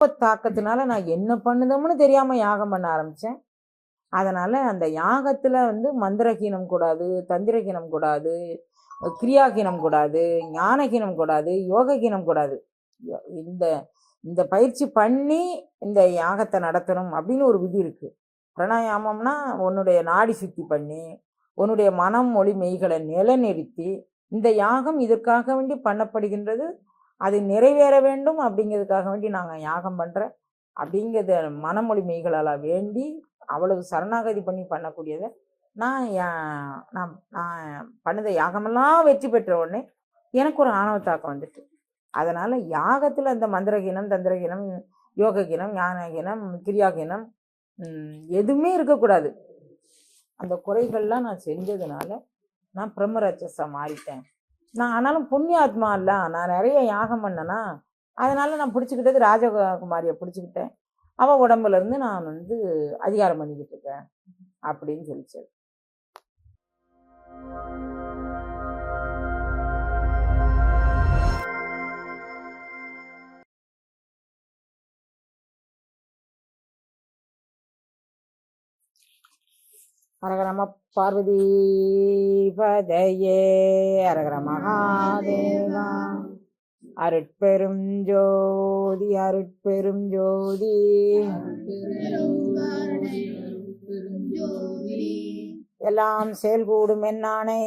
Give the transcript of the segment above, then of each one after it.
தாக்கத்தினால நான் என்ன பண்ணுதோம்னு தெரியாம யாகம் பண்ண ஆரம்பிச்சேன். அதனால அந்த யாகத்துல மந்திரகீனம் கூடாது, தந்திரகீனம் கூடாது, கிரியாகீனம் கூடாது, ஞானகீனம் கூடாது, யோககீனம் கூடாது. இந்த இந்த பயிற்சி பண்ணி இந்த யாகத்தை நடத்தணும் அப்படின்னு ஒரு விதி இருக்கு. பிராணாயாமம்னா உன்னுடைய நாடி சுத்தி பண்ணி உன்னுடைய மனம் மொழி மெய்களை நிலைநிறுத்தி இந்த யாகம் இதற்காக வேண்டி பண்ணப்படுகின்றது, அது நிறைவேற வேண்டும் அப்படிங்கிறதுக்காக வேண்டி நாங்கள் யாகம் பண்ணுறேன் அப்படிங்கிறத மனமொழி மெய்களால் வேண்டி அவ்வளவு சரணாகதி பண்ணி பண்ணக்கூடியதை நான் நான் நான் பண்ணத யாகமெல்லாம் வெற்றி பெற்ற உடனே எனக்கு ஒரு ஆணவ தாக்கம் வந்துட்டு, அதனால் யாகத்தில் அந்த மந்திரகீனம், தந்திரகீனம், யோககீனம், ஞானகீனம், கிரியாகீனம் எதுவுமே இருக்கக்கூடாது. அந்த குறைகள்லாம் நான் செஞ்சதுனால நான் பிரம்மராட்சஸா மாறிட்டேன். நான் ஆனாலும் புண்ணியாத்மா இல்லை, நான் நிறைய யாகம் பண்ணேன்னா அதனால நான் பிடிச்சிக்கிட்டது ராஜகுமாரியை பிடிச்சிக்கிட்டேன். அவள் உடம்புல இருந்து நான் அதிகாரம் பண்ணிக்கிட்டு இருக்கேன் அப்படின்னு சொல்லிச்சு. அரகர நம பார்வதி பதையே, அரகர மகாதேவா. அருட்பெரும் ஜோதி, அருட்பெரும் ஜோதி, எல்லாம் செயல்கூடும் என்னானே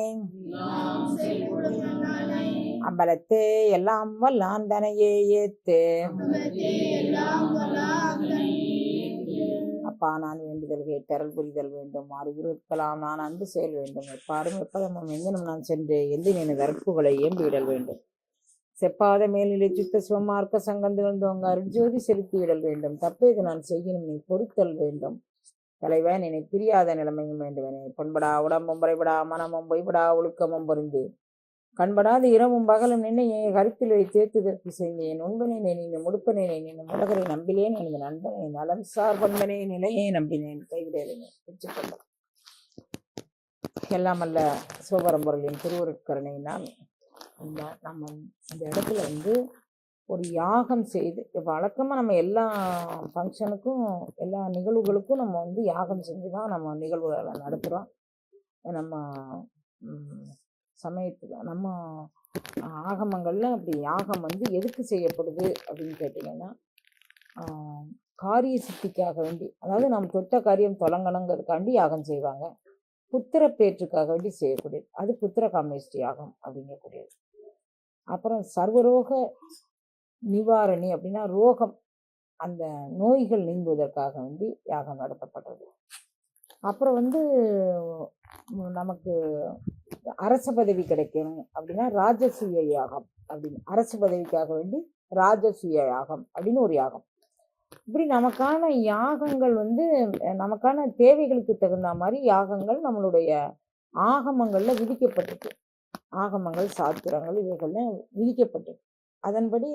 அம்பலத்தே எல்லாம் வல்லான் தனையே ஏத்து. அப்பா, நான் வேண்டுதல் கேட்டருள் புரிதல் வேண்டும், அறிவுறுத்தலாம் நான் அன்பு செயல் வேண்டும், எப்பாடும் எப்பதமும் எங்கனும் நான் சென்று எந்த கற்புகளை ஏம்பிவிடல் வேண்டும். செப்பாத மேல்நிலை சுத்த சிவமார்க்க சங்கந்திருந்தவங்க அருட்ஜோதி செலுத்திவிடல் வேண்டும். தப்பேது நான் செய்யணும் நீ பொறுத்தல் வேண்டும். தலைவன் என்னை பிரியாத நிலைமையும் வேண்டுவனே. பொன்படா உடம்பும் பறைபடா மனமும் பொய்படா ஒழுக்கமும் பொருந்தேன். கண்படாத இரவும் பகலும் நின்னை கருத்தில் வை தேர்த்துதற்கு செய்தேன். உண்பனேன் நினை முடுப்பனேன் நினை முடகரை நம்பினேன். எனது நண்பனே நலம் சார் பண்பனே நிலையை நம்பினேன். கைவிடேன் பெற்றுக்கொண்டேன். எல்லாம் அல்ல சிவபரம்பொருளின் திருவருட்கருணையினால் நம்ம இந்த இடத்துல ஒரு யாகம் செய்து, வழக்கமாக நம்ம எல்லா ஃபங்க்ஷனுக்கும் எல்லா நிகழ்வுகளுக்கும் நம்ம யாகம் செஞ்சு தான் நம்ம நிகழ்வுகளை நடத்துகிறோம். நம்ம சமயத்தில் நம்ம ஆகமங்களில் அப்படி யாகம் எதுக்கு செய்யப்படுது அப்படின்னு கேட்டிங்கன்னா, காரிய சித்திக்காக வேண்டி, அதாவது நம்ம தொட்ட காரியம் தொடங்கணுங்கிறதுக்காண்டி யாகம் செய்வாங்க. புத்திர பேற்றுக்காக வேண்டி செய்யக்கூடியது, அது புத்திர காமேஷ்டி யாகம் அப்படிங்கக்கூடியது. அப்புறம் சர்வரோக நிவாரணி அப்படின்னா ரோகம், அந்த நோய்கள் நீங்குவதற்காக வேண்டி யாகம் நடத்தப்படுறது. அப்புறம் நமக்கு அரச பதவி கிடைக்கணும் அப்படின்னா ராஜசூய யாகம் அப்படின்னு, அரசு பதவிக்காக வேண்டி ராஜசூய யாகம் அப்படின்னு ஒரு யாகம். இப்படி நமக்கான யாகங்கள் நமக்கான தேவைகளுக்கு தகுந்த மாதிரி யாகங்கள் நம்மளுடைய ஆகமங்கள்ல விதிக்கப்பட்டிருக்கு. ஆகமங்கள் சாத்திரங்கள் இவைகள்ல விதிக்கப்பட்டிருக்கு. அதன்படி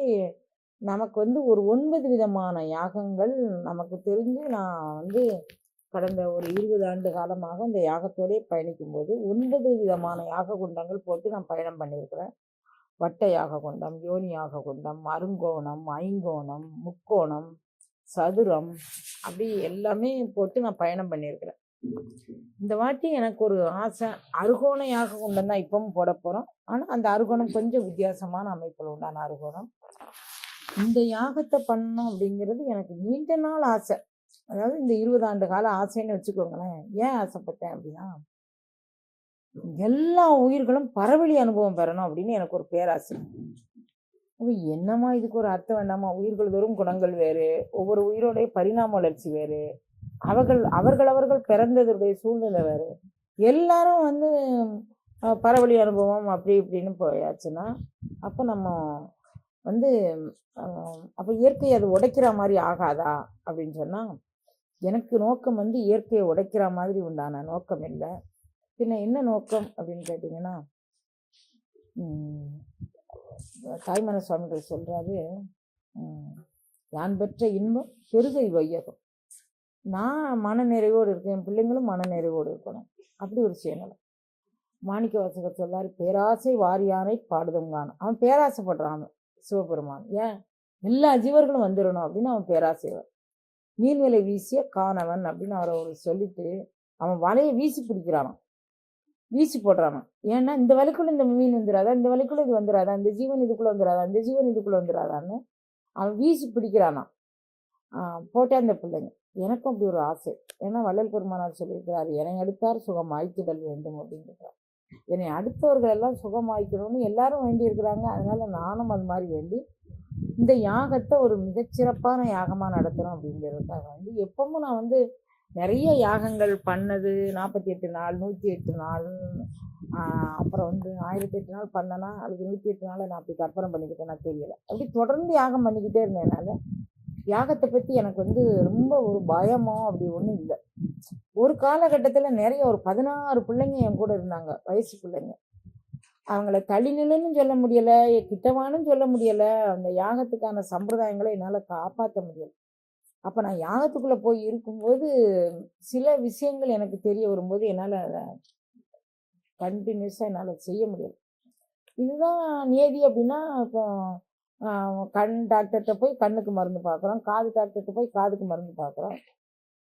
நமக்கு ஒரு 9 விதமான யாகங்கள் நமக்கு தெரிஞ்சு, நான் கடந்த ஒரு 20 ஆண்டு காலமாக இந்த யாகத்தோடே பயணிக்கும் போது 9 விதமான யாக குண்டங்கள் போட்டு நான் பயணம் பண்ணியிருக்கிறேன். வட்ட யாக குண்டம், யோனி யாக குண்டம், அருங்கோணம், ஐங்கோணம், முக்கோணம், சதுரம், அப்படி எல்லாமே போட்டு நான் பயணம் பண்ணியிருக்கிறேன். இந்த வாட்டி எனக்கு ஒரு ஆசை, அருகோண யாக குண்டம் தான் இப்பவும் போட போகிறோம். ஆனால் அந்த அருகோணம் கொஞ்சம் வித்தியாசமான அமைப்பில் உண்டான அருகோணம். இந்த யாகத்தை பண்ணணும் அப்படிங்கிறது எனக்கு நீண்ட நாள் ஆசை. அதாவது இந்த 20 ஆண்டு கால ஆசைன்னு வச்சுக்கோங்களேன். ஏன் ஆசைப்பட்டேன் அப்படின்னா, எல்லா உயிர்களும் பரவழி அனுபவம் பெறணும் அப்படின்னு எனக்கு ஒரு பேராசை. என்னமா இதுக்கு ஒரு அர்த்தம் வேண்டாமா? உயிர்கள் தோறும் குணங்கள் வேறு, ஒவ்வொரு உயிரோடைய பரிணாம வளர்ச்சி வேறு, அவர்கள் பிறந்ததுடைய சூழ்நிலை வேறு. எல்லாரும் பரவழி அனுபவம் அப்படி இப்படின்னு போயாச்சுன்னா, அப்போ நம்ம அப்போ இயற்கையை அது உடைக்கிற மாதிரி ஆகாதா அப்படின்னு சொன்னால், எனக்கு நோக்கம் இயற்கையை உடைக்கிற மாதிரி உண்டான நோக்கம் இல்லை. பின்ன என்ன நோக்கம் அப்படின்னு கேட்டிங்கன்னா, தாய்மான சுவாமிகள் சொல்கிறாரு, யான் பெற்ற இன்பம் பெருகை வையகம். நான் மன நிறைவோடு இருக்கேன், என் பிள்ளைங்களும் மன நிறைவோடு இருக்கணும், அப்படி ஒரு சேனல். மாணிக்க வாசகர் சொல்றாரு, பேராசை வாரியானை பாடுதும் காணும். அவன் பேராசைப்படுறான் சிவபெருமான். ஏன் எல்லா ஜீவர்களும் வந்துடணும் அப்படின்னு அவன் பேராசைவன். மீன்வலை வீசிய காணவன் அப்படின்னு அவரை ஒரு சொல்லிட்டு அவன் வலையை வீசி பிடிக்கிறானான், வீசி போடுறானான். ஏன்னா இந்த வலைக்குள்ள இந்த மீன் வந்துடாதா, இந்த வலைக்குள்ள இது வந்துடாதா, இந்த ஜீவன் இதுக்குள்ள வந்துடாதா, இந்த ஜீவன் இதுக்குள்ள வந்துடாதான்னு அவன் வீசி பிடிக்கிறானான். போட்டா அந்த பிள்ளைங்க. எனக்கும் அப்படி ஒரு ஆசை. ஏன்னா வள்ளல் பெருமானார் சொல்லியிருக்கிறாரு, என்னை அடுத்தார் சுகம் ஆய்த்திடல் வேண்டும் அப்படின்றார். என்னை அடுத்தவர்கள் எல்லாம் சுகமாய்க்கணும்னு எல்லாரும் வேண்டி இருக்கிறாங்க. அதனால நானும் அது மாதிரி வேண்டி இந்த யாகத்தை ஒரு மிகச்சிறப்பான யாகமாக நடத்தணும் அப்படிங்கிறதுக்காக வந்து எப்பவும் நான் வந்து நிறைய யாகங்கள் பண்ணது. 48 நாள், 108 நாள், அப்புறம் வந்து 1008 நாள் பண்ணனா அதுக்கு 108 நாளை நான் அப்படி கற்பனை பண்ணிக்கிட்டேன்னா தெரியலை. அப்படி தொடர்ந்து யாகம் பண்ணிக்கிட்டே இருந்தேனால யாகத்தை பற்றி எனக்கு வந்து ரொம்ப ஒரு பயமோ அப்படி ஒன்றும் இல்லை. ஒரு காலகட்டத்தில் நிறைய ஒரு 16 பிள்ளைங்க என் கூட இருந்தாங்க, வயசு பிள்ளைங்க. அவங்கள தள்ளிநிலைன்னு சொல்ல முடியலை, கிட்டவானும் சொல்ல முடியலை. அந்த யாகத்துக்கான சம்பிரதாயங்களை என்னால் காப்பாற்ற முடியலை. அப்போ நான் யாகத்துக்குள்ளே போய் இருக்கும்போது சில விஷயங்கள் எனக்கு தெரிய வரும்போது என்னால் அதை கண்டினியூஸாக என்னால் செய்ய முடியலை. இதுதான் நியதி அப்படின்னா, இப்போ கண் டாக்டர்கிட்ட போய் கண்ணுக்கு மருந்து பார்க்குறோம், காது டாக்டர்கிட்ட போய் காதுக்கு மருந்து பார்க்குறோம்.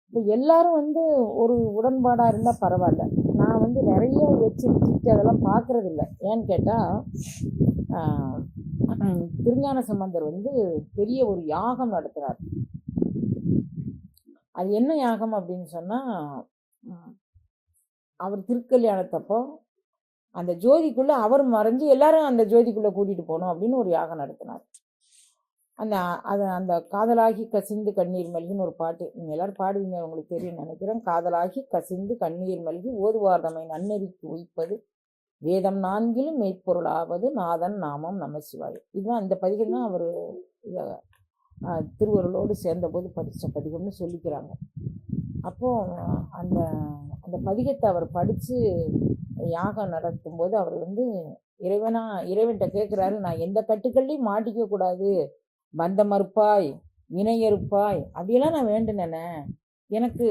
இப்போ எல்லாரும் வந்து ஒரு உடன்பாடாக இருந்தால் பரவாயில்ல. நான் வந்து நிறைய எச்சிட்டு அதெல்லாம் பார்க்கறது இல்லை. ஏன்னு கேட்டால் திருஞான சம்பந்தர் வந்து பெரிய ஒரு யாகம் நடத்துகிறார். அது என்ன யாகம் அப்படின்னு சொன்னால், அவர் திருக்கல்யாணத்தப்போ அந்த ஜோதிக்குள்ளே அவர் மறைஞ்சு எல்லாரும் அந்த ஜோதிக்குள்ளே கூட்டிகிட்டு போகணும் அப்படின்னு ஒரு யாகம் நடத்தினார். அந்த காதலாகி கசிந்து கண்ணீர் மல்கின்னு ஒரு பாட்டு நீங்கள் எல்லாரும் பாடுவீங்க, உங்களுக்கு தெரியும் நினைக்கிறேன். காதலாகி கசிந்து கண்ணீர் மல்கி ஓதுவார் தம்மை நன்னெறிக்கு உய்ப்பது வேதம் 4 மெய்ப்பொருளாவது நாதன் நாமம் நம சிவாய. இதுதான் அந்த பதிகம் தான் அவர் திருவருளோடு சேர்ந்தபோது படித்த பதிகம்னு சொல்லிக்கிறாங்க. அப்போது அந்த அந்த பதிகத்தை அவர் படித்து யாகம் நடத்தும் போது அவர் வந்து இறைவன்கிட்ட கேட்குறாரு, நான் எந்த கட்டுக்கள்லையும் மாட்டிக்க கூடாது, பந்த மறுப்பாய் வினையறுப்பாய் அப்படியெல்லாம் நான் வேண்டுனேனே. எனக்கு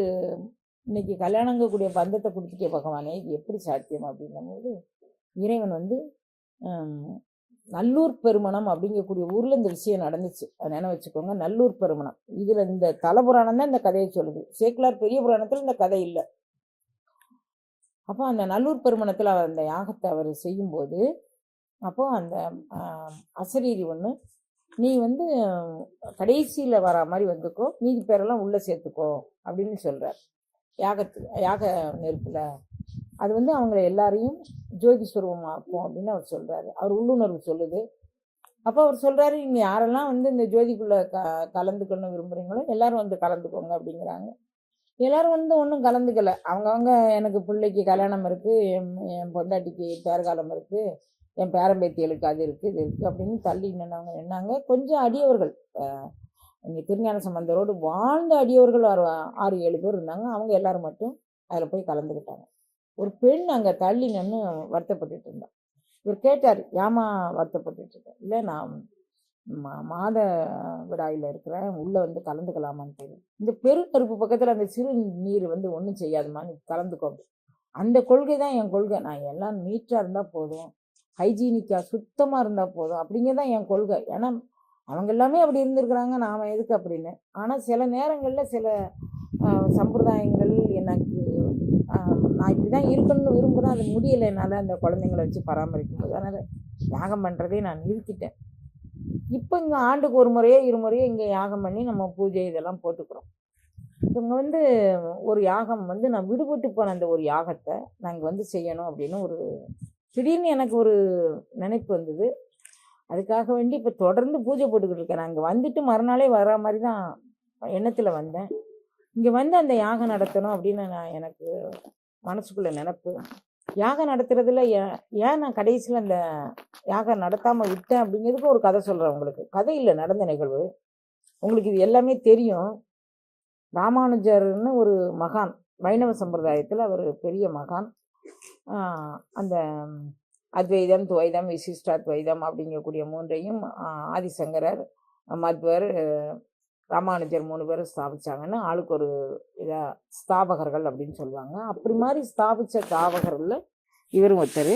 இன்னைக்கு கல்யாணங்கக்கூடிய பந்தத்தை கொடுத்துட்டே பகவானே, இது எப்படி சாத்தியம் அப்படின்னும்போது இறைவன் வந்து நல்லூர் பெருமணம் அப்படிங்கக்கூடிய ஊரில் இந்த விஷயம் நடந்துச்சு. அதை நினைவு வச்சுக்கோங்க, நல்லூர் பெருமணம். இதில் இந்த தலபுராணம் தான் இந்த கதையை சொல்லுது. சேக்கிலார் பெரிய புராணத்தில் இந்த கதை இல்லை. அப்போ அந்த நல்லூர் பெருமணத்தில் அந்த யாகத்தை அவர் செய்யும்போது அப்போ அந்த அசரீரி ஒன்று, நீ வந்து கடைசியில் வர மாதிரி வந்துக்கோ, மீதி பேரெல்லாம் உள்ளே சேர்த்துக்கோ அப்படின்னு சொல்கிறார். யாக நெருப்பில் அது வந்து அவங்கள எல்லாரையும் ஜோதி சுரூபமாக்கும் அப்படின்னு அவர் சொல்கிறாரு. அவர் உள்ளுணர்வு சொல்லுது. அப்போ அவர் சொல்கிறாரு, இங்கே யாரெல்லாம் வந்து இந்த ஜோதிக்குள்ளே கலந்துக்கணும் விரும்புகிறீங்களோ எல்லாரும் வந்து கலந்துக்கோங்க அப்படிங்கிறாங்க. எல்லாரும் வந்து ஒன்றும் கலந்துக்கலை. அவங்கவுங்க எனக்கு பிள்ளைக்கு கல்யாணம் இருக்குது, என் பொண்டாட்டிக்கு பேர்காலம் இருக்குது, என் பேரம்பேத்திகளுக்கு அது இருக்குது இது இருக்குது அப்படின்னு தள்ளி நின்னாங்க. கொஞ்சம் அடியவர்கள், இங்கே திருஞான சம்பந்தரோடு வாழ்ந்த அடியவர்கள் 6-7 பேர் இருந்தாங்க. அவங்க எல்லாரும் மட்டும் அதில் போய் கலந்துக்கிட்டாங்க. ஒரு பெண் அங்கே தள்ளி நின்று வருத்தப்பட்டுட்டு இருந்தான். இவர் கேட்டார், ஏமா வருத்தப்பட்டுட்டு இருக்கேன்? இல்லை, நான் மாத விடாயில் இருக்கிறேன், உள்ளே வந்து கலந்துக்கலாமான்னு தெரியும். இந்த பெருநெருப்பு பக்கத்தில் அந்த சிறு நீர் வந்து ஒன்றும் செய்யாதுமா, நீ கலந்துக்கோ. அந்த கொள்கை தான் என் கொள்கை. நான் எல்லாம் நீட்டாக இருந்தால் போதும், ஹைஜீனிக்காக சுத்தமாக இருந்தால் போதும் அப்படிங்கிறதான் என் கொள்கை. ஏன்னா அவங்க எல்லாமே அப்படி இருந்திருக்கிறாங்க, நாம் எதுக்கு அப்படின்னு. ஆனால் சில நேரங்களில் சில சம்பிரதாயங்கள் எனக்கு நான் இப்படி தான் இருக்கணும்னு விரும்புகிறேன், அது முடியலை என்னால் அந்த குழந்தைங்களை வச்சு பராமரிக்கும் போது. அதனால் யாகம் பண்ணுறதே நான் நிறுத்திட்டேன். இப்போ இங்கே ஆண்டுக்கு ஒரு முறையோ 2 முறையோ இங்கே யாகம் பண்ணி நம்ம பூஜை இதெல்லாம் போட்டுக்கிறோம். இவங்க வந்து ஒரு யாகம் வந்து நான் விடுபட்டு போன அந்த ஒரு யாகத்தை நாங்கள் வந்து செய்யணும் அப்படின்னு ஒரு திடீர்னு எனக்கு ஒரு நினைப்பு வந்தது. அதுக்காக வேண்டி இப்போ தொடர்ந்து பூஜை போட்டுக்கிட்டு இருக்கேன். நான் இங்கே வந்துட்டு மறுநாளே வர மாதிரி தான் எண்ணத்தில் வந்தேன். இங்கே வந்து அந்த யாகம் நடத்தணும் அப்படின்னு எனக்கு மனசுக்குள்ளே நினப்பு. யாகம் நடத்துறதுல ஏன் நான் கடைசியில் அந்த யாகம் நடத்தாமல் விட்டேன் அப்படிங்கிறதுக்கு ஒரு கதை சொல்கிறேன் உங்களுக்கு. கதை இல்லை, நடந்த நிகழ்வு. உங்களுக்கு இது எல்லாமே தெரியும். ராமானுஜர்னு ஒரு மகான், வைணவ சம்பிரதாயத்தில் அவர் பெரிய மகான். அந்த அத்வைதம், துவைதம், விசிஷ்டாத்வைதம் அப்படிங்கக்கூடிய 3ஐயும் ஆதிசங்கரர், மத்வர், ராமானுஜர் 3 பேரும் ஸ்தாபிச்சாங்கன்னு ஆளுக்கு ஒரு ஸ்தாபகர்கள் அப்படின்னு சொல்லுவாங்க. அப்படி மாதிரி ஸ்தாபித்த ஸ்தாபகர்களில் இவரும் ஒருத்தர்.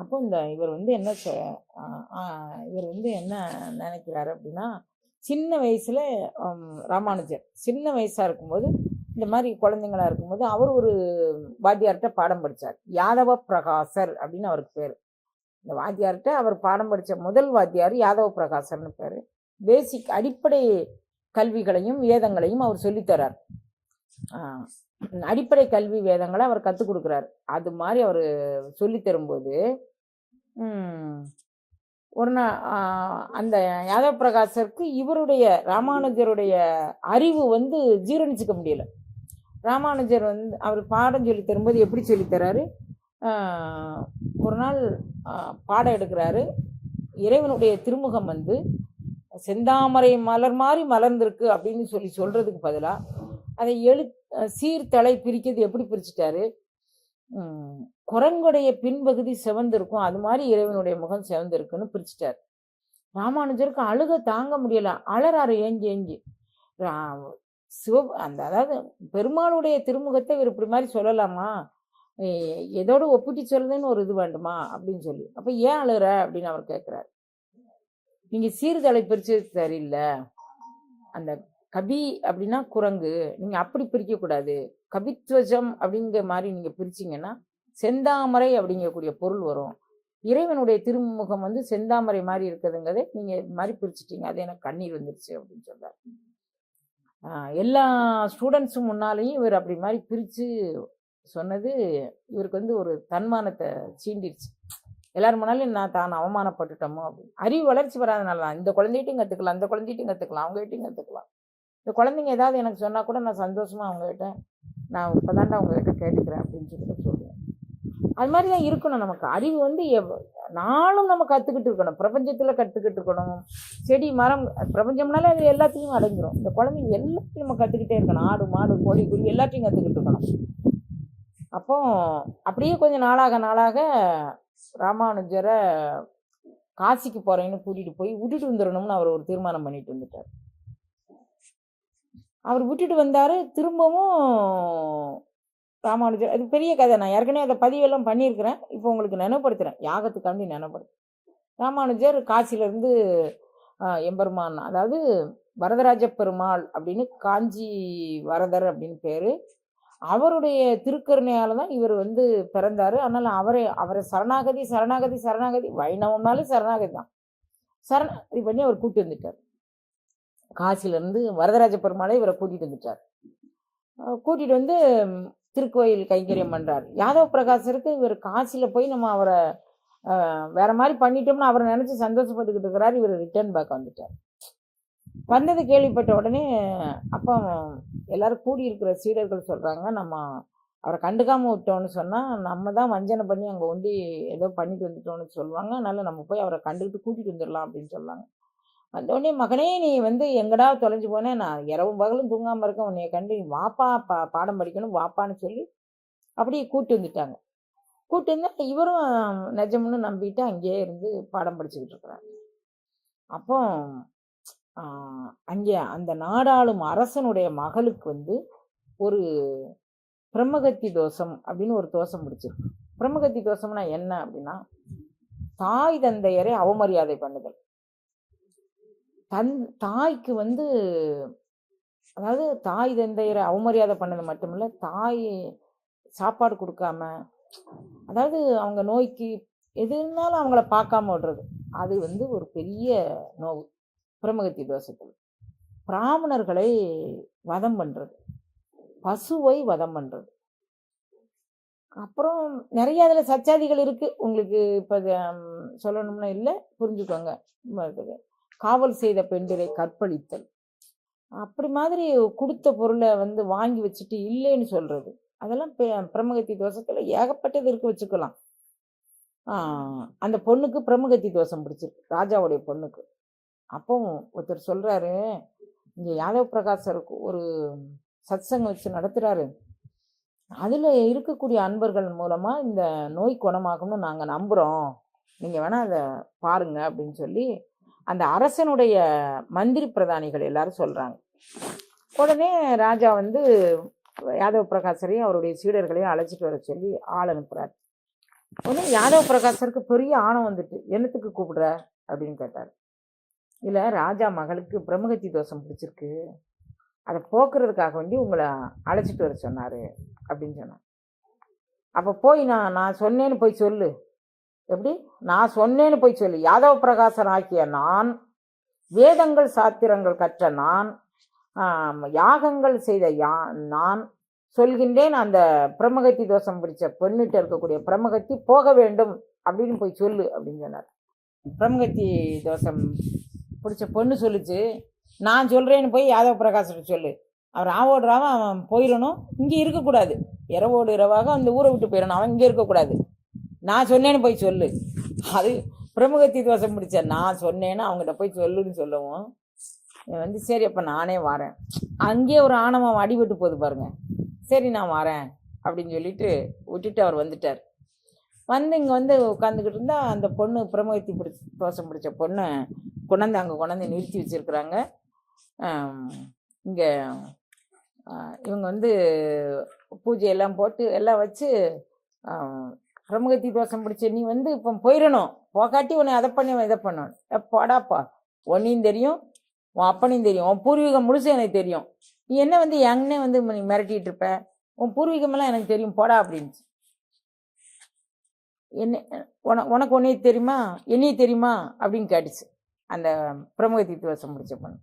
அப்போ இவர் வந்து என்ன இவர் வந்து என்ன நினைக்கிறாரு அப்படின்னா, சின்ன வயசுல ராமானுஜர் சின்ன வயசா இருக்கும்போது, இந்த மாதிரி குழந்தைங்களா இருக்கும்போது அவர் ஒரு வாத்தியார்கிட்ட பாடம் படித்தார். யாதவ பிரகாசர் அப்படின்னு அவருக்கு பேர். இந்த வாத்தியார்கிட்ட அவர் பாடம் படித்த முதல் வாத்தியார் யாதவ பிரகாசர்னு பேர். பேசிக் அடிப்படை கல்விகளையும் வேதங்களையும் அவர் சொல்லித்தரார். அடிப்படை கல்வி வேதங்களை அவர் கற்றுக் கொடுக்குறாரு. அது மாதிரி அவர் சொல்லி தரும்போது ஒரு நாள் அந்த யாதவ பிரகாசருக்கு இவருடைய ராமானுஜருடைய அறிவு வந்து ஜீரணிச்சுக்க முடியல. ராமானுஜர் வந்து அவர் பாடம் சொல்லி தரும்போது எப்படி சொல்லித்தராரு, ஒரு நாள் பாடம் எடுக்கிறாரு. இறைவனுடைய திருமுகம் வந்து செந்தாமரை மலர் மாதிரி மலர்ந்திருக்கு அப்படின்னு சொல்றதுக்கு பதிலாக அதை சீர்தலை பிரிக்கிறது எப்படி பிரிச்சுட்டாரு, குரங்குடைய பின்பகுதி செவந்திருக்கும், அது மாதிரி இறைவனுடைய முகம் செவந்திருக்குன்னு பிரிச்சுட்டார். ராமானுஜருக்கு அழுக தாங்க முடியல, அலறாரு ஏங்கி ஏங்கி. அதாவது பெருமாளுடைய திருமுகத்தை இவர் இப்படி மாதிரி சொல்லலாமா, எதோட ஒப்பிட்டு சொல்லுதுன்னு ஒரு இது வேண்டுமா அப்படின்னு சொல்லி. அப்ப ஏன் அழுற அப்படின்னு அவர் கேட்கிறாரு. நீங்க சீர்தலை பிரிச்சது சரியில்லை, அந்த கபி அப்படின்னா குரங்கு, நீங்க அப்படி பிரிக்க கூடாது, கபித்வஜம் அப்படிங்கிற மாதிரி நீங்க பிரிச்சிங்கன்னா செந்தாமரை அப்படிங்கக்கூடிய பொருள் வரும். இறைவனுடைய திருமுகம் வந்து செந்தாமரை மாதிரி இருக்குதுங்கிறத நீங்க மாதிரி பிரிச்சுட்டீங்க, அது எனக்கு கண்ணீர் வந்துருச்சு அப்படின்னு சொல்றாரு. எல்லா ஸ்டூடெண்ட்ஸும் முன்னாலேயும் இவர் அப்படி மாதிரி பிரித்து சொன்னது இவருக்கு வந்து ஒரு தன்மானத்தை சீண்டிடுச்சு. எல்லாரும் முன்னாலும் தான் அவமானப்பட்டுட்டோமோ அப்படின்னு. அறிவு வளர்ச்சி வராதனால தான். இந்த குழந்தைகிட்டையும் கற்றுக்கலாம், அந்த குழந்தைகிட்டையும் கற்றுக்கலாம், அவங்ககிட்டையும் கற்றுக்கலாம். இந்த குழந்தைங்க ஏதாவது எனக்கு சொன்னால் கூட நான் சந்தோஷமாக அவங்ககிட்ட நான் இப்போ தாண்டா அவங்ககிட்ட கேட்டுக்கிறேன் அப்படின்னு சொல்லிட்டு சொல்லுவேன். அது மாதிரி தான் இருக்கணும். நமக்கு அறிவு வந்து நாளும் நம்ம கற்றுக்கிட்டு இருக்கணும், பிரபஞ்சத்தில் கற்றுக்கிட்டு இருக்கணும். செடி மரம் பிரபஞ்சம்னாலே அது எல்லாத்தையும் அடங்கிடும். இந்த குழந்தைங்க எல்லாத்தையும் நம்ம கற்றுக்கிட்டே இருக்கணும். ஆடு மாடு கோழி குருவி எல்லாத்தையும் கற்றுக்கிட்டு இருக்கணும். அப்போ அப்படியே கொஞ்சம் நாளாக ராமானுஜரை காசிக்கு போகிறேன்னு கூட்டிகிட்டு போய் விட்டுட்டு வந்துடணும்னு அவர் ஒரு தீர்மானம் பண்ணிட்டு வந்துட்டார். அவர் விட்டுட்டு வந்தார். திரும்பவும் ராமானுஜர், அது பெரிய கதை, நான் ஏற்கனவே அதை பதிவெல்லாம் பண்ணியிருக்கிறேன், இப்போ உங்களுக்கு நினைவுபடுத்துகிறேன், யாகத்துக்காண்டி நினைவுபடுத்துகிறேன். ராமானுஜர் காசியிலேருந்து எம்பெருமான், அதாவது வரதராஜ பெருமாள் அப்படின்னு காஞ்சி வரதர் அப்படின்னு பேர், அவருடைய திருக்கருணையால் தான் இவர் வந்து பிறந்தார். அதனால் அவரை சரணாகதி சரணாகதி சரணாகதி, வைணவம்னாலும் சரணாகதி தான், சரணாகதி பண்ணி அவர் கூட்டி வந்துட்டார். காசிலேருந்து வரதராஜ பெருமாளை இவரை கூட்டிகிட்டு வந்துட்டார். கூட்டிகிட்டு வந்து திருக்கோயில் கைங்கரியம் பண்ணுறார். யாதவ பிரகாசருக்கு இவர் காசியில் போய் நம்ம அவரை வேற மாதிரி பண்ணிட்டோம்னு அவரை நினச்சி சந்தோஷப்பட்டுக்கிட்டு இருக்கிறார். இவர் ரிட்டர்ன் பேக் வந்துட்டார். வந்தது கேள்விப்பட்ட உடனே அப்போ எல்லாரும் கூடியிருக்கிற சீடர்கள் சொல்கிறாங்க, நம்ம அவரை கண்டுக்காமல் விட்டோன்னு சொன்னால் நம்ம தான் வஞ்சனை பண்ணி அங்கே ஒண்டி ஏதோ பண்ணிட்டு வந்துட்டோன்னு சொல்லுவாங்க, அதனால் நம்ம போய் அவரை கண்டுக்கிட்டு கூட்டிகிட்டு வந்துடலாம் அப்படின்னு சொல்லுவாங்க. வந்தோடனே, மகனே நீ வந்து எங்கடா தொலைஞ்சு போனேன், நான் இரவும் பகலும் தூங்காமல் இருக்கேன், உன்னைய கண்டு வாப்பா பாடம் படிக்கணும் வாப்பான்னு சொல்லி அப்படியே கூப்பிட்டு வந்துட்டாங்க. கூப்பிட்டு வந்து இவரும் நிஜம்னு நம்பிட்டு அங்கேயே இருந்து பாடம் படிச்சுக்கிட்டு இருக்கிறார். அப்போ அங்கே அந்த நாடாளும் அரசனுடைய மகளுக்கு வந்து ஒரு பிரம்மகத்தி தோஷம் அப்படின்னு ஒரு தோஷம் பிடிச்சிருக்கு. பிரம்மகத்தி தோஷம்னா என்ன அப்படின்னா, தாய் தந்தையரை அவமரியாதை பண்ணுதல். தாய்க்கு வந்து, அதாவது தாய் தந்தையரை அவமரியாதை பண்ணது மட்டுமில்லை, தாய் சாப்பாடு கொடுக்காம, அதாவது அவங்க நோய்க்கு எது இருந்தாலும் அவங்கள பார்க்காம விடுறது, அது வந்து ஒரு பெரிய நோவு பிரம்மகத்தி தோஷத்தில். பிராமணர்களை வதம் பண்ணுறது, பசுவை வதம் பண்ணுறது, அப்புறம் நிறைய அதில் சச்சாதிகள் இருக்குது. உங்களுக்கு இப்போ சொல்லணும்னா இல்லை, புரிஞ்சுக்கோங்க. காவல் செய்த பெண்டிரை கற்பழித்தல், அப்படி மாதிரி கொடுத்த பொருளை வந்து வாங்கி வச்சுட்டு இல்லைன்னு சொல்கிறது, அதெல்லாம் பிரம்மகத்தி தோஷத்தில் ஏகப்பட்டது இருக்கு, வச்சுக்கலாம். அந்த பொண்ணுக்கு பிரம்மகத்தி தோஷம் பிடிச்சிருக்கு, ராஜாவுடைய பொண்ணுக்கு. அப்போ ஒருத்தர் சொல்கிறாரு, இங்கே யாதவ பிரகாசருக்கு ஒரு சத்சங்கம் வச்சு நடத்துகிறாரு, அதில் இருக்கக்கூடிய அன்பர்கள் மூலமாக இந்த நோய் குணமாகும்னு நாங்கள் நம்புகிறோம், நீங்கள் வேணால் அதை பாருங்க அப்படின்னு சொல்லி அந்த அரசனுடைய மந்திரி பிரதானிகள் எல்லாரும் சொல்கிறாங்க. உடனே ராஜா வந்து யாதவ பிரகாசரையும் அவருடைய சீடர்களையும் அழைச்சிட்டு வர சொல்லி ஆள் அனுப்புகிறார். உடனே யாதவ பிரகாசருக்கு பெரிய ஆணவம் வந்துட்டு, என்னத்துக்கு கூப்பிடுற அப்படின்னு கேட்டார். இல்லை, ராஜா மகளுக்கு பிரம்மகத்தி தோஷம் பிடிச்சிருக்கு, அதை போக்குறதுக்காக வேண்டி உங்களை அழைச்சிட்டு வர சொன்னார் அப்படின்னு சொன்னார். அப்போ போய் நான் சொன்னேன்னு போய் சொல்லு. எப்படி? நான் சொன்னேன்னு போய் சொல்லு. யாதவ பிரகாசன் ஆக்கிய நான், வேதங்கள் சாத்திரங்கள் கற்ற நான், யாகங்கள் செய்த நான் சொல்கின்றேன், அந்த பிரம்மகத்தி தோஷம் பிடிச்ச பெண்ணிட்ட இருக்கக்கூடிய பிரம்மகத்தி போக வேண்டும் அப்படின்னு போய் சொல்லு அப்படின்னு சொன்னார். பிரம்மகத்தி தோஷம் பிடிச்ச பொண்ணு சொல்லிச்சு, நான் சொல்கிறேன்னு போய் யாதவ பிரகாஷ்கிட்ட சொல்லு, அவர் ஆவோடுறாவன் அவன் போயிடணும், இங்கே இருக்கக்கூடாது, இரவோடு இரவாக அந்த ஊரை விட்டு போயிடணும், அவன் இங்கே இருக்கக்கூடாது, நான் சொன்னேன்னு போய் சொல்லு. அது பிரம்மகத்தி தோஷம் பிடிச்ச நான் சொன்னேன்னு அவங்ககிட்ட போய் சொல்லுன்னு சொல்லவும் சரி அப்போ நானே வரேன். அங்கேயே ஒரு ஆணவம் அடிபட்டு போகுது பாருங்க. சரி நான் வரேன் அப்படின்னு சொல்லிட்டு விட்டுட்டு அவர் வந்துட்டார். இங்கே உட்காந்துக்கிட்டு இருந்தால் அந்த பொண்ணு பிரம்மகத்தி தோஷம் பிடிச்ச பொண்ணு அங்கே கொண்டாந்து நிறுத்தி வச்சுருக்குறாங்க. இங்கே இவங்க பூஜையெல்லாம் போட்டு எல்லாம் வச்சு, பிரம்மகத்தி தோஷம் பிடிச்ச நீ இப்போ போயிடணும், போக்காட்டி உன்னை அதை பண்ணி இதை பண்ணணும். போடாப்பா, உன்னையும் தெரியும், உன் அப்பனையும் தெரியும், உன் பூர்வீகம் முழுசும் எனக்கு தெரியும், நீ என்ன எங்கன்னே நீ மிரட்டிகிட்டு இருப்ப, உன் பூர்வீகமெல்லாம் எனக்கு தெரியும், போடா அப்படின்ச்சு. உனக்கு உன்னைய தெரியுமா, என்னைய தெரியுமா அப்படின்னு கேட்டுச்சு அந்த பிரம்மகத்தி தோஷம் பிடிச்ச பொண்ணு.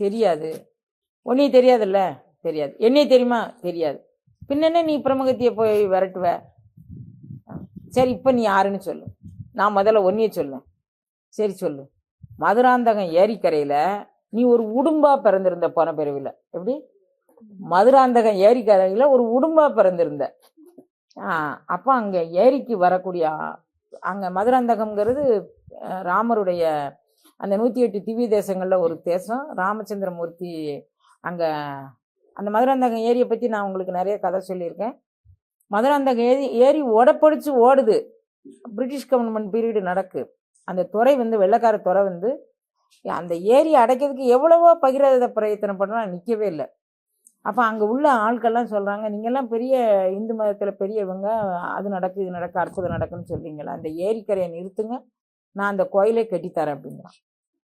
தெரியாது. உன்னைய தெரியாதுல்ல? தெரியாது. என்னைய தெரியுமா? தெரியாது. பின்னென்ன நீ பிரம்மகத்தியை போய் விரட்டுவ? சரி இப்போ நீ யாருன்னு சொல்லு, நான் முதல்ல ஒன்றையே சொல்லேன். சரி சொல்லு. மதுராந்தகம் ஏரிக்கரையில் நீ ஒரு உடும்பா பிறந்திருந்த போன பிறவியில். எப்படி? மதுராந்தகம் ஏரிக்கரையில் ஒரு உடும்பா பிறந்திருந்த. அப்போ அங்கே ஏரிக்கு வரக்கூடிய, அங்கே மதுராந்தகம்ங்கிறது ராமருடைய அந்த 108 திவ்ய தேசங்களில் ஒரு தேசம். ராமச்சந்திரமூர்த்தி அங்கே அந்த மதுராந்தகம் ஏரியை பற்றி நான் உங்களுக்கு நிறைய கதை சொல்லியிருக்கேன். மதுராந்தகம் ஏரி உடப்படிச்சு ஓடுது. பிரிட்டிஷ் கவர்மெண்ட் பீரியடு நடக்கு. அந்த துறை வெள்ளைக்கார துறை அந்த ஏரியை அடைக்கிறதுக்கு எவ்வளவோ பகிரத பிரயத்தனம் பண்ணால் நிற்கவே இல்லை. அப்போ அங்கே உள்ள ஆட்கள்லாம் சொல்கிறாங்க, நீங்கள்லாம் பெரிய இந்து மதத்தில் பெரியவங்க, அது நடக்கு இது நடக்கு அற்புதம் நடக்குன்னு சொல்கிறீங்களா, அந்த ஏரிக்கரையை நிறுத்துங்க, நான் அந்த கோயிலே கட்டித்தரேன் அப்படிங்கிறான்.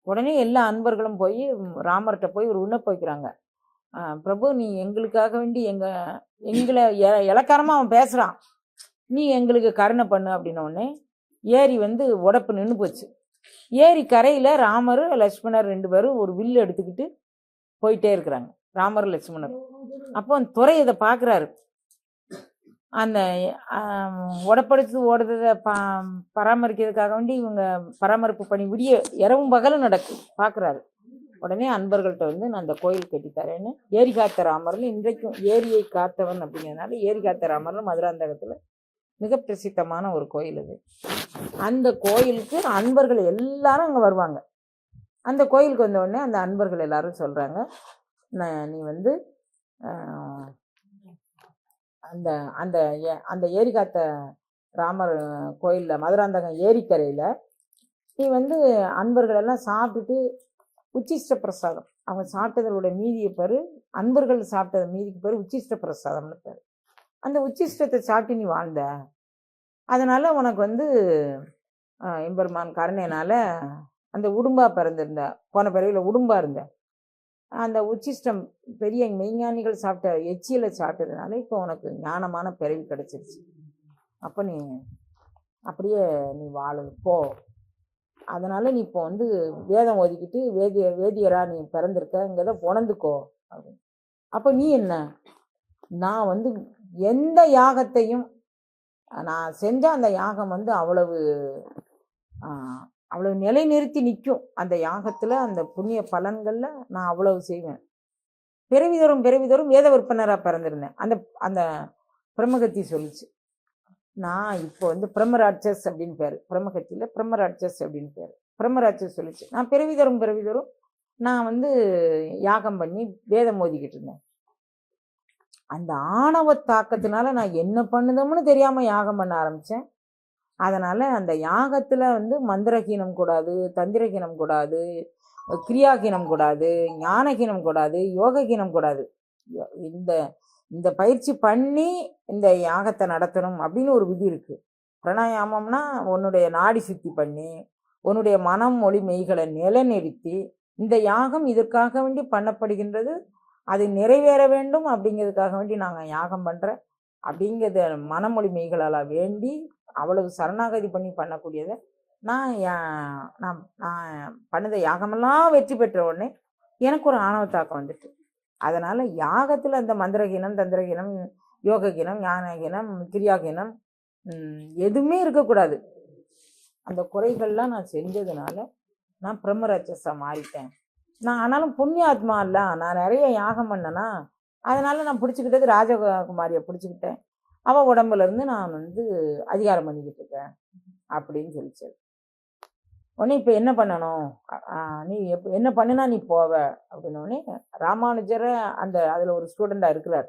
உடனே எல்லா அன்பர்களும் போய் ராமர்கிட்ட போய் ஒரு விண்ணப்ப வைக்கிறாங்க. பிரபு, நீ எங்களுக்காக வேண்டி எங்களை இலக்காரமாக அவன் பேசுகிறான், நீ எங்களுக்கு கருணை பண்ணு அப்படின்னோடனே ஏரி உடப்பு நின்று போச்சு. ஏரி கரையில் ராமர் லட்சுமணர் 2 பேரும் ஒரு வில்லு எடுத்துக்கிட்டு போயிட்டே இருக்கிறாங்க, ராமர் லட்சுமணர். அப்போ அந்த துறை இதை பார்க்குறாரு. அந்த உடப்படுத்து ஓடுறதை பராமரிக்கிறதுக்காக வேண்டி இவங்க பராமரிப்பு பணி விடிய இரவும் பகலும் நடக்கு பார்க்குறாரு. உடனே அன்பர்கள்ட்ட நான் அந்த கோயில் கட்டித்தரேன்னு, ஏரி காத்த ராமர்னு இன்றைக்கும் ஏரியை காத்தவன் அப்படிங்கிறதுனால ஏரி காத்த ராமர்னு மதுராந்தகத்தில் மிக பிரசித்தமான ஒரு கோயில் அது. அந்த கோயிலுக்கு அன்பர்கள் எல்லாரும் அங்கே வருவாங்க. அந்த கோயிலுக்கு வந்த உடனே அந்த அன்பர்கள் எல்லாரும் சொல்கிறாங்க, நீ அந்த அந்த அந்த ஏரி காத்த ராமர் கோயிலில் மதுராந்தகம் ஏரிக்கரையில் நீ அன்பர்கள் எல்லாம் சாப்பிட்டுட்டு உச்சிஷ்ட பிரசாதம், அவங்க சாப்பிட்டதோட மீதியை பேர், அன்பர்கள் சாப்பிட்டது மீதிக்கு பேர் உச்சிஷ்ட பிரசாதம்னு பேர். அந்த உச்சிஷ்டத்தை சாப்பிட்டு நீ வாழ்ந்த, அதனால் உனக்கு எம்பெருமான் கருணையினால் அந்த உடும்பா பிறந்திருந்த, போன பிறவியில் உடும்பா இருந்த, அந்த உச்சிஷ்டம் பெரிய மெய்ஞானிகள் சாப்பிட்ட எச்சியில் சாப்பிட்டதுனால இப்போ உனக்கு ஞானமான பிறவி கிடச்சிருச்சு. அப்போ நீ அப்படியே நீ வாழு போ, அதனால் நீ இப்போ வேதம் ஒதுக்கிட்டு வேதியராக நீ பிறந்திருக்கங்கிறத உணர்ந்துக்கோ அப்படின்னு. அப்போ நீ என்ன, நான் எந்த யாகத்தையும் நான் செஞ்சால் அந்த யாகம் அவ்வளவு நிலை நிறுத்தி நிற்கும். அந்த யாகத்தில் அந்த புண்ணிய பலன்களில் நான் அவ்வளவு செய்வேன். பிறவிதோறும் வேத விற்பனராக பிறந்திருந்தேன். அந்த அந்த பிரம்மகத்தி சொல்லிச்சு, நான் இப்போ பிரம்மராட்சஸ் அப்படின்னு பேர், பிரம்மகத்தியில் பிரம்மராட்சஸ் அப்படின்னு பேர். பிரம்மராட்சஸ் சொல்லிச்சு, நான் பிறவிதோறும் நான் யாகம் பண்ணி வேதம் ஓதிக்கிட்டு இருந்தேன். அந்த ஆணவ தாக்கத்தினால நான் என்ன பண்ணுதோம்னு தெரியாமல் யாகம் பண்ண ஆரம்பித்தேன். அதனால் அந்த யாகத்தில் மந்திரஹீனம் கூடாது, தந்திரஹீனம் கூடாது, கிரியாகீனம் கூடாது, ஞானகீனம் கூடாது, யோககீனம் கூடாது. இந்த இந்த பயிற்சி பண்ணி இந்த யாகத்தை நடத்தணும் அப்படின்னு ஒரு விதி இருக்குது. பிராணாயாமம்னா உன்னுடைய நாடி சுத்தி பண்ணி உன்னுடைய மனம் மொழி மெய்களை நிலைநிறுத்தி இந்த யாகம் இதற்காக வேண்டி பண்ணப்படுகின்றது, அது நிறைவேற வேண்டும் அப்படிங்கிறதுக்காக வேண்டி நாங்கள் யாகம் பண்ணுறேன் அப்படிங்கிறத மனமொழி மெய்களால் வேண்டி அவ்வளவு சரணாகதி பண்ணி பண்ணக்கூடியதை நான் நான் நான் பண்ணத யாகமெல்லாம் வெற்றி பெற்ற உடனே எனக்கு ஒரு ஆணவத்தாக்கம் வந்துட்டு, அதனால் யாகத்தில் அந்த மந்திரகீனம் தந்திரகீனம் யோககீனம் ஞானகீனம் கிரியாகீனம் எதுவுமே இருக்கக்கூடாது. அந்த குறைகள்லாம் நான் செஞ்சதுனால நான் பிரம்மராட்சஸாக மாறிட்டேன். நான் ஆனாலும் புண்ணியாத்மா இல்லை, நான் நிறைய யாகம் பண்ணேன்னா அதனால் நான் பிடிச்சிக்கிட்டது ராஜகுமாரியை பிடிச்சிக்கிட்டேன். அவள் உடம்புலேருந்து நான் அதிகாரம் பண்ணிக்கிட்டு இருக்கேன் அப்படின்னு சொல்லிச்சு. உடனே இப்போ என்ன பண்ணணும், நீ என்ன பண்ணுனா நீ போவ அப்படின்னோடனே ராமானுஜரை அதில் ஒரு ஸ்டூடெண்டாக இருக்கிறார்,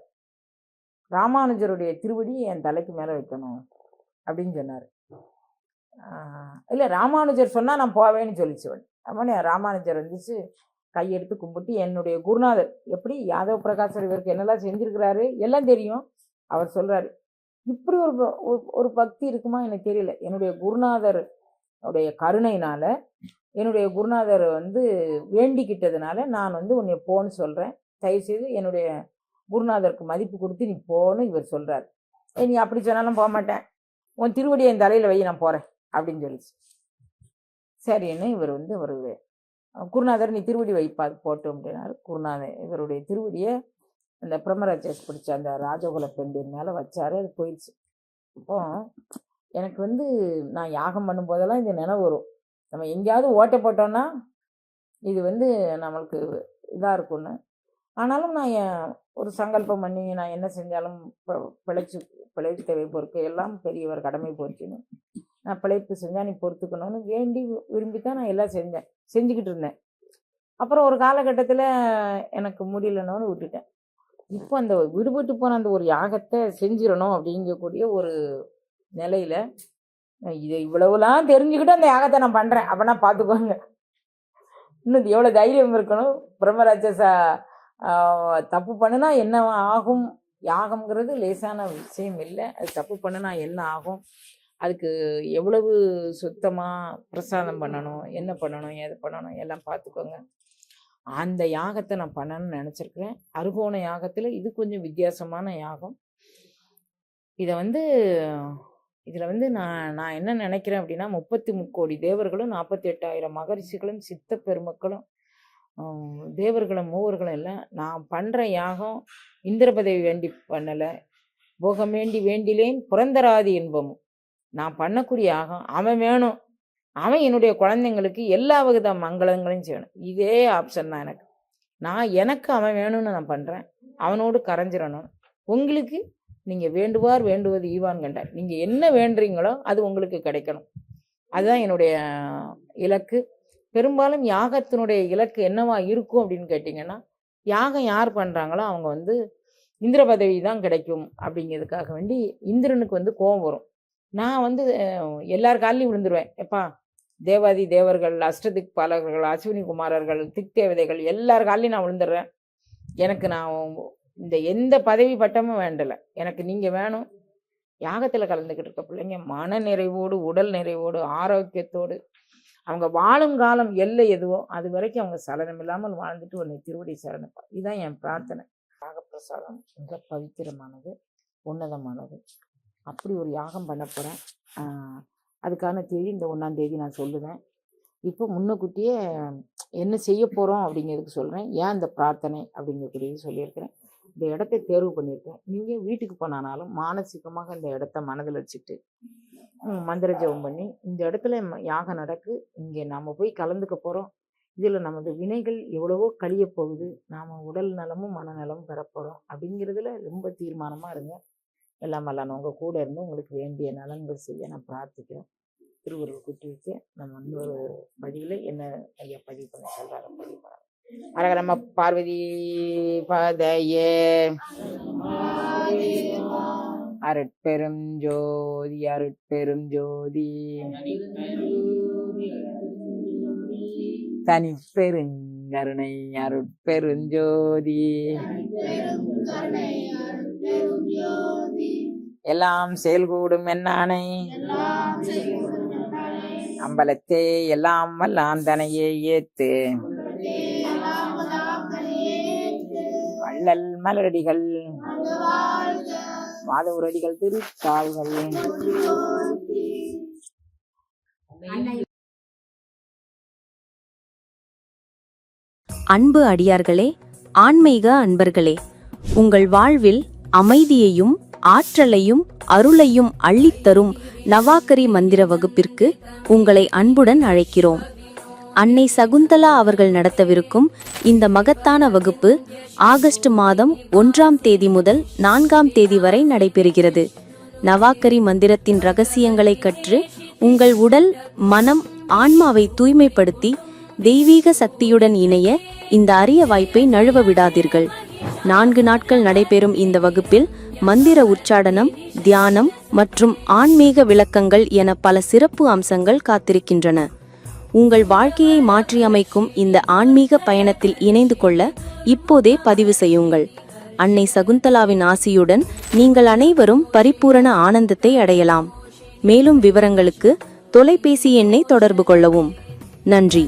ராமானுஜருடைய திருவடி என் தலைக்கு மேலே வைக்கணும் அப்படின்னு சொன்னார். இல்லை, ராமானுஜர் சொன்னால் நான் போவேன்னு சொல்லிச்சுவன். அப்போ ராமானுஜர் வந்துச்சு, கையெடுத்து கும்பிட்டு என்னுடைய குருநாதர் எப்படி யாதவ பிரகாசர் இவருக்கு என்னெல்லாம் செஞ்சுருக்கிறாரு எல்லாம் தெரியும். அவர் சொல்கிறாரு, இப்படி ஒரு பக்தி இருக்குமா எனக்கு தெரியல. என்னுடைய குருநாதர் உடைய கருணையினால் என்னுடைய குருநாதர் வேண்டிக்கிட்டதுனால நான் உன்னை போன்னு சொல்கிறேன், தயவுசெய்து என்னுடைய குருநாதருக்கு மதிப்பு கொடுத்து நீ போன்னு இவர் சொல்கிறார். நீ அப்படி சொன்னாலும் போக மாட்டேன், உன் திருவடியை என் தலையில் வை, நான் போகிறேன் அப்படின்னு சொல்லிச்சு. சரின்னு இவர் ஒரு குருநாதர் நீ திருவடி வைப்பாது போட்டோம் அப்படின்னாரு. குருநாதர் இவருடைய திருவடியை அந்த பிரம்மராட்சஸ் பிடிச்ச அந்த ராஜகுல பெண்டின் மேலே வச்சாரு, அது போயிடுச்சு. அப்போ எனக்கு நான் யாகம் பண்ணும்போதெல்லாம் இது நினைவு வரும். நம்ம எங்கேயாவது ஓட்டை போட்டோம்னா இது நம்மளுக்கு இதாக இருக்கும்னு. ஆனாலும் நான் ஒரு சங்கல்பம் பண்ணி நான் என்ன செஞ்சாலும் பிழைப்பு தேவை பொறுக்கு எல்லாம் பெரியவர் கடமை பொறுக்கணும், நான் பிழைப்பு செஞ்சால் நீ பொறுத்துக்கணும்னு வேண்டி விரும்பி தான் நான் எல்லாம் செஞ்சுக்கிட்டு இருந்தேன். அப்புறம் ஒரு காலகட்டத்தில் எனக்கு முடியலன்னு விட்டுட்டேன். இப்போ அந்த விடுபட்டு போன அந்த ஒரு யாகத்தை செஞ்சிடணும் அப்படிங்கக்கூடிய ஒரு நிலையில் இதை இவ்வளவுலாம் தெரிஞ்சுக்கிட்டு அந்த யாகத்தை நான் பண்ணுறேன். அப்படின்னா பார்த்துக்கோங்க, இன்னும் எவ்வளோ தைரியம் இருக்கணும். பிரம்மராட்சச தப்பு பண்ணுனா என்ன ஆகும், யாகம்ங்கிறது லேசான விஷயம் இல்லை. அது தப்பு பண்ணுனா என்ன ஆகும், அதுக்கு எவ்வளவு சுத்தமாக பிரசாதம் பண்ணணும், என்ன பண்ணணும், எது பண்ணணும் எல்லாம் பார்த்துக்கோங்க. அந்த யாகத்தை நான் பண்ணணும்னு நினச்சிருக்கிறேன். அருகோண யாகத்தில் இது கொஞ்சம் வித்தியாசமான யாகம். இதை இதில் நான் என்ன நினைக்கிறேன் அப்படின்னா, 33 கோடி தேவர்களும் 48,000 மகரிஷிகளும் சித்த பெருமக்களும் தேவர்களும் மூவர்களும் எல்லாம் நான் பண்ணுற யாகம் இந்திர பதவி வேண்டி பண்ணலை, போகம் வேண்டி வேண்டிலேன் புரந்தராதி இன்பமும். நான் பண்ணக்கூடிய யாகம் அவன் வேணும், அவன் என்னுடைய குழந்தைங்களுக்கு எல்லா வகுத மங்களங்களையும் செய்யணும். இதே ஆப்ஷன் தான் எனக்கு. எனக்கு அவன் வேணும்னு நான் பண்ணுறேன், அவனோடு கரைஞ்சிடணும். உங்களுக்கு நீங்கள் வேண்டுவார் வேண்டுவது ஈவான் கண்டார், நீங்கள் என்ன வேண்டுறீங்களோ அது உங்களுக்கு கிடைக்கணும். அதுதான் என்னுடைய இலக்கு. பெரும்பாலும் யாகத்தினுடைய இலக்கு என்னவா இருக்கும் அப்படின்னு கேட்டிங்கன்னா, யாகம் யார் பண்ணுறாங்களோ அவங்க இந்திர பதவி தான் கிடைக்கும் அப்படிங்கிறதுக்காக வேண்டி இந்திரனுக்கு கோபம் வரும். நான் எல்லார் காலையும் விழுந்துருவேன். எப்பா தேவாதி தேவர்கள், அஷ்டதிக் பாலகர்கள், அஸ்வினி குமாரர்கள், திக் தேவதைகள் எல்லார் காலையும் நான் விழுந்துடுறேன். எனக்கு நான் இந்த எந்த பதவி பட்டமும் வேண்டலை, எனக்கு நீங்கள் வேணும். யாகத்தில் கலந்துக்கிட்டு இருக்க பிள்ளைங்க மன நிறைவோடு உடல் நிறைவோடு ஆரோக்கியத்தோடு அவங்க வாழும் காலம் எல்லை எதுவோ அது வரைக்கும் அவங்க சலனம் இல்லாமல் வாழ்ந்துட்டு உன்னை திருவடி சரணப்பா. இதுதான் என் பிரார்த்தனை. யாகப்பிரசாதம் மிக பவித்திரமானது, உன்னதமானது. அப்படி ஒரு யாகம் பண்ண போகிறேன். அதுக்கான தேதி இந்த 1ஆம் தேதி நான் சொல்லுவேன். இப்போ முன்னக்கூட்டியே என்ன செய்ய போகிறோம் அப்படிங்கிறதுக்கு சொல்கிறேன். ஏன் இந்த பிரார்த்தனை அப்படிங்கக்கூடியது சொல்லியிருக்கிறேன். இந்த இடத்தை தேர்வு பண்ணியிருக்கேன். நீங்கள் வீட்டுக்கு போனாலும் மானசீகமாக இந்த இடத்த மனதில் வச்சுட்டு மந்திர ஜெபம் பண்ணி இந்த இடத்துல யாகம் நடக்கு, இங்கே நாம் போய் கலந்துக்க போகிறோம், இதில் நமது வினைகள் எவ்வளவோ கழிய போகுது, நாம் உடல் நலமும் மனநலமும் பெறப்போகிறோம் அப்படிங்கிறதுல ரொம்ப தீர்மானமாக இருங்க. எல்லாம் வல்லான உங்கள் கூட இருந்து உங்களுக்கு வேண்டிய நலன்கள் செய்ய நான் பிரார்த்திக்கிறேன். திருவருள் கூட்டி வச்சு நம்ம இன்னொரு வழியில் என்ன ஐயா பதிவு பண்ண சொல்கிறார பதிவு பண்ண. அரக நம்ம பார்வதி பதையே அருட்பெரும் ஜோதி அருட்பெரும் ஜோதி தனிப்பெருங்கருணை அருட்பெருஞ்சோதி எல்லாம் செயல்கூடும் என்னானை அம்பலத்தே எல்லாம் வல்லான் தனையே ஏத்து வள்ளல் மலரடிகள் மாதவரடிகள் திருத்தாள்கள். அன்பு அடியார்களே, ஆன்மீக அன்பர்களே, உங்கள் வாழ்வில் அமைதியையும் ஆற்றலையும் அருளையும் அள்ளித்தரும் நவாக்கரி மந்திர வகுப்பிற்கு உங்களை அன்புடன் அழைக்கிறோம். அன்னை சகுந்தலா அவர்கள் நடத்தவிருக்கும் இந்த மகத்தான வகுப்பு ஆகஸ்ட் மாதம் 1ஆம் தேதி முதல் 4ஆம் தேதி வரை நடைபெறுகிறது. நவாக்கரி மந்திரத்தின் ரகசியங்களை கற்று உங்கள் உடல், மனம், ஆன்மாவை தூய்மைப்படுத்தி தெய்வீக சக்தியுடன் இணைய இந்த அரிய வாய்ப்பை நழுவ விடாதீர்கள். 4 நாட்கள் நடைபெறும் இந்த வகுப்பில் மந்திர உச்சாடனம், தியானம் மற்றும் ஆன்மீக விளக்கங்கள் என பல சிறப்பு அம்சங்கள் காத்திருக்கின்றன. உங்கள் வாழ்க்கையை மாற்றியமைக்கும் இந்த ஆன்மீக பயணத்தில் இணைந்து கொள்ள இப்போதே பதிவு செய்யுங்கள். அன்னை சகுந்தலாவின் ஆசியுடன் நீங்கள் அனைவரும் பரிபூரண ஆனந்தத்தை அடையலாம். மேலும் விவரங்களுக்கு தொலைபேசி எண்ணை தொடர்பு கொள்ளவும். நன்றி.